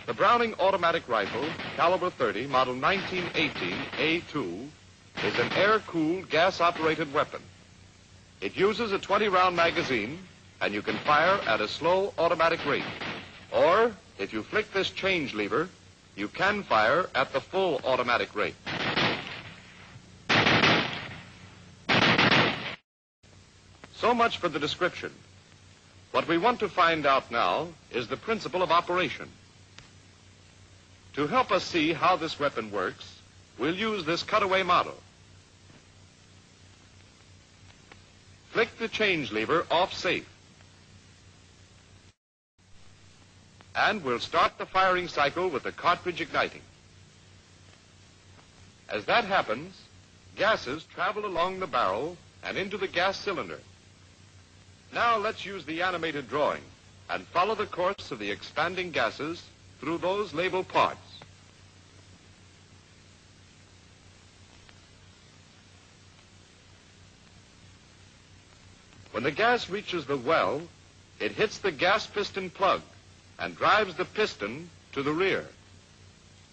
The Browning automatic rifle, caliber 30, model 1918 A2, is an air-cooled, gas-operated weapon. It uses a 20-round magazine, and you can fire at a slow automatic rate. Or, if you flick this change lever, you can fire at the full automatic rate. So much for the description. What we want to find out now is the principle of operation. To help us see how this weapon works, we'll use this cutaway model. Flick the change lever off safe. And we'll start the firing cycle with the cartridge igniting. As that happens, gases travel along the barrel and into the gas cylinder. Now let's use the animated drawing and follow the course of the expanding gases through those labeled parts. When the gas reaches the well, it hits the gas piston plug and drives the piston to the rear.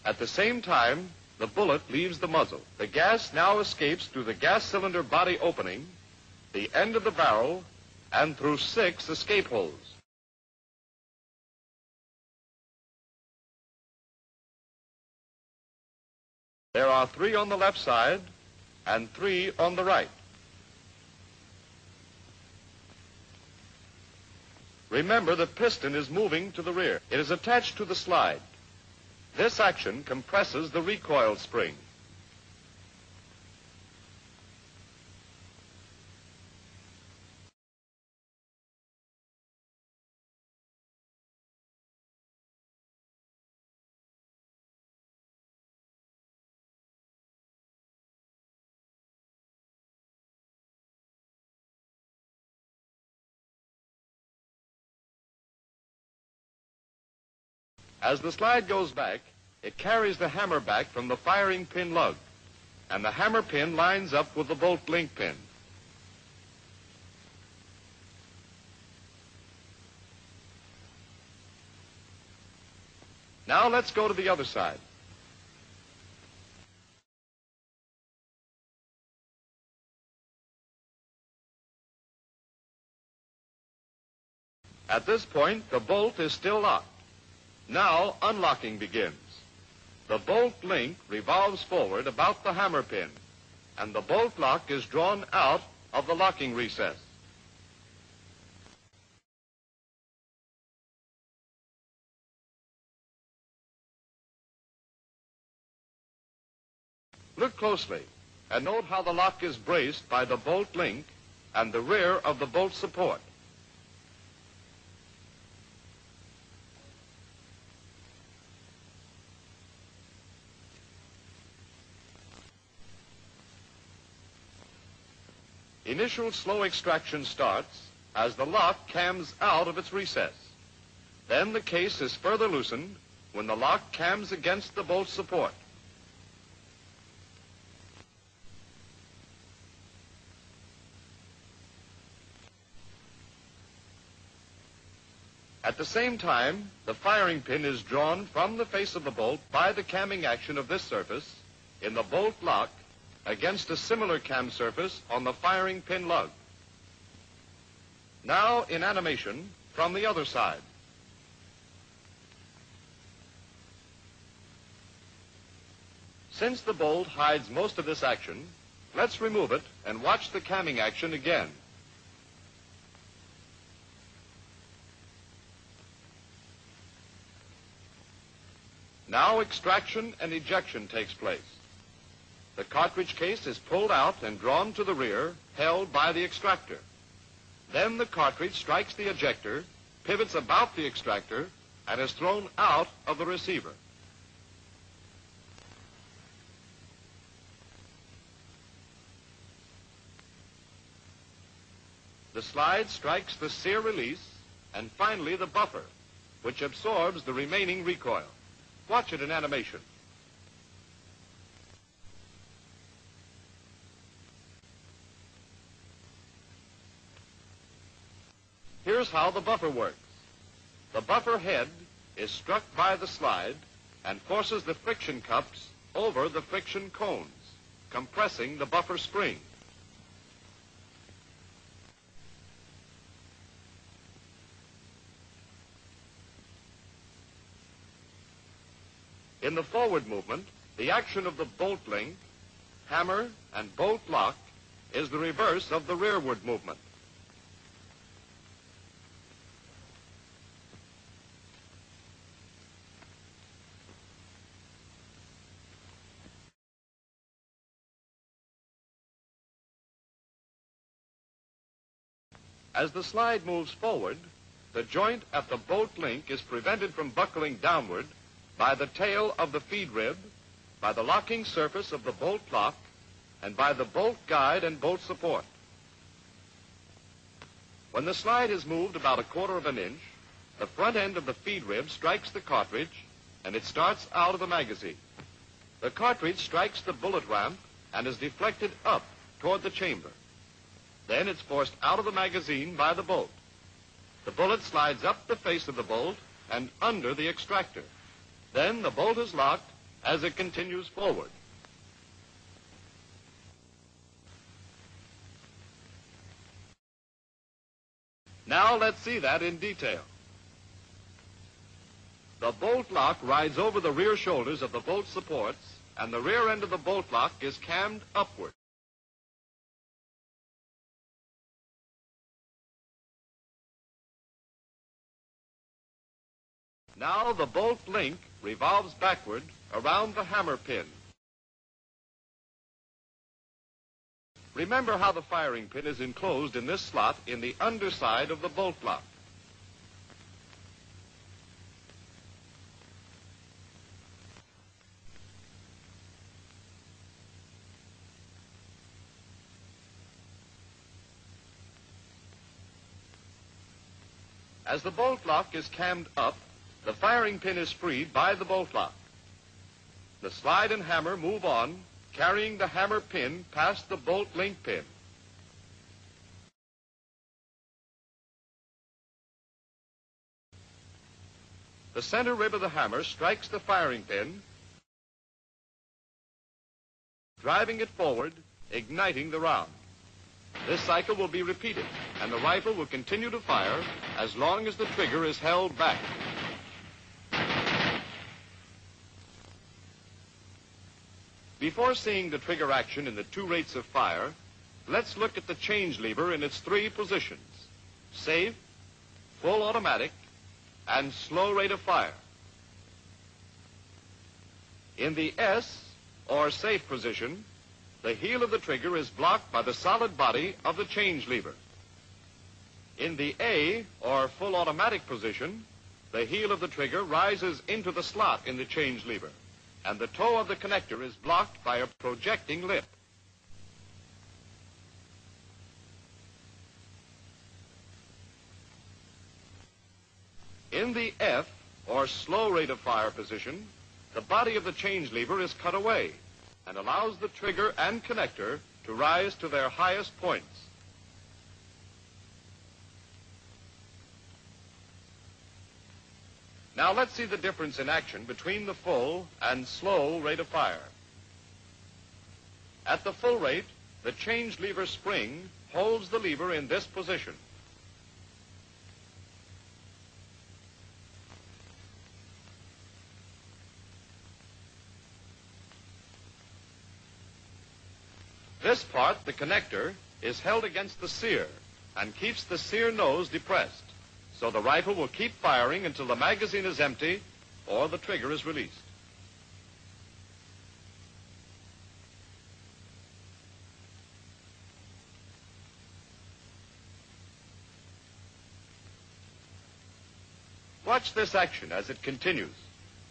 At the same time, the bullet leaves the muzzle. The gas now escapes through the gas cylinder body opening, the end of the barrel, and through 6 escape holes. There are 3 on the left side and 3 on the right. Remember, the piston is moving to the rear. It is attached to the slide. This action compresses the recoil spring. As the slide goes back, it carries the hammer back from the firing pin lug, and the hammer pin lines up with the bolt link pin. Now let's go to the other side. At this point, the bolt is still locked. Now, unlocking begins. The bolt link revolves forward about the hammer pin, and the bolt lock is drawn out of the locking recess. Look closely and note how the lock is braced by the bolt link and the rear of the bolt support. Initial slow extraction starts as the lock cams out of its recess. Then the case is further loosened when the lock cams against the bolt support. At the same time, the firing pin is drawn from the face of the bolt by the camming action of this surface in the bolt lock against a similar cam surface on the firing pin lug. Now in animation from the other side. Since the bolt hides most of this action, let's remove it and watch the camming action again. Now extraction and ejection takes place. The cartridge case is pulled out and drawn to the rear, held by the extractor. Then the cartridge strikes the ejector, pivots about the extractor, and is thrown out of the receiver. The slide strikes the sear release, and finally the buffer, which absorbs the remaining recoil. Watch it in animation. Here's how the buffer works. The buffer head is struck by the slide and forces the friction cups over the friction cones, compressing the buffer spring. In the forward movement, the action of the bolt link, hammer, and bolt lock is the reverse of the rearward movement. As the slide moves forward, the joint at the bolt link is prevented from buckling downward by the tail of the feed rib, by the locking surface of the bolt lock, and by the bolt guide and bolt support. When the slide is moved about 1/4 of an inch, the front end of the feed rib strikes the cartridge, and it starts out of the magazine. The cartridge strikes the bullet ramp and is deflected up toward the chamber. Then it's forced out of the magazine by the bolt. The bullet slides up the face of the bolt and under the extractor. Then the bolt is locked as it continues forward. Now let's see that in detail. The bolt lock rides over the rear shoulders of the bolt supports, and the rear end of the bolt lock is cammed upward. Now the bolt link revolves backward around the hammer pin. Remember how the firing pin is enclosed in this slot in the underside of the bolt lock. As the bolt lock is cammed up, the firing pin is freed by the bolt lock. The slide and hammer move on, carrying the hammer pin past the bolt link pin. The center rib of the hammer strikes the firing pin, driving it forward, igniting the round. This cycle will be repeated, and the rifle will continue to fire as long as the trigger is held back. Before seeing the trigger action in the 2 rates of fire, let's look at the change lever in its 3 positions: safe, full automatic, and slow rate of fire. In the S, or safe position, the heel of the trigger is blocked by the solid body of the change lever. In the A, or full automatic position, the heel of the trigger rises into the slot in the change lever, and the toe of the connector is blocked by a projecting lip. In the F, or slow rate of fire position, the body of the change lever is cut away and allows the trigger and connector to rise to their highest points. Now let's see the difference in action between the full and slow rate of fire. At the full rate, the change lever spring holds the lever in this position. This part, the connector, is held against the sear and keeps the sear nose depressed, so the rifle will keep firing until the magazine is empty or the trigger is released. Watch this action as it continues,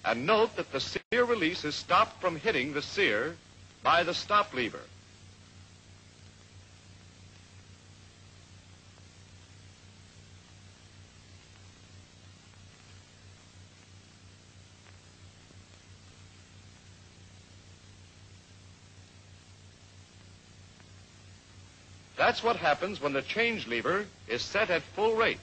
and note that the sear release is stopped from hitting the sear by the stop lever. That's what happens when the change lever is set at full rate.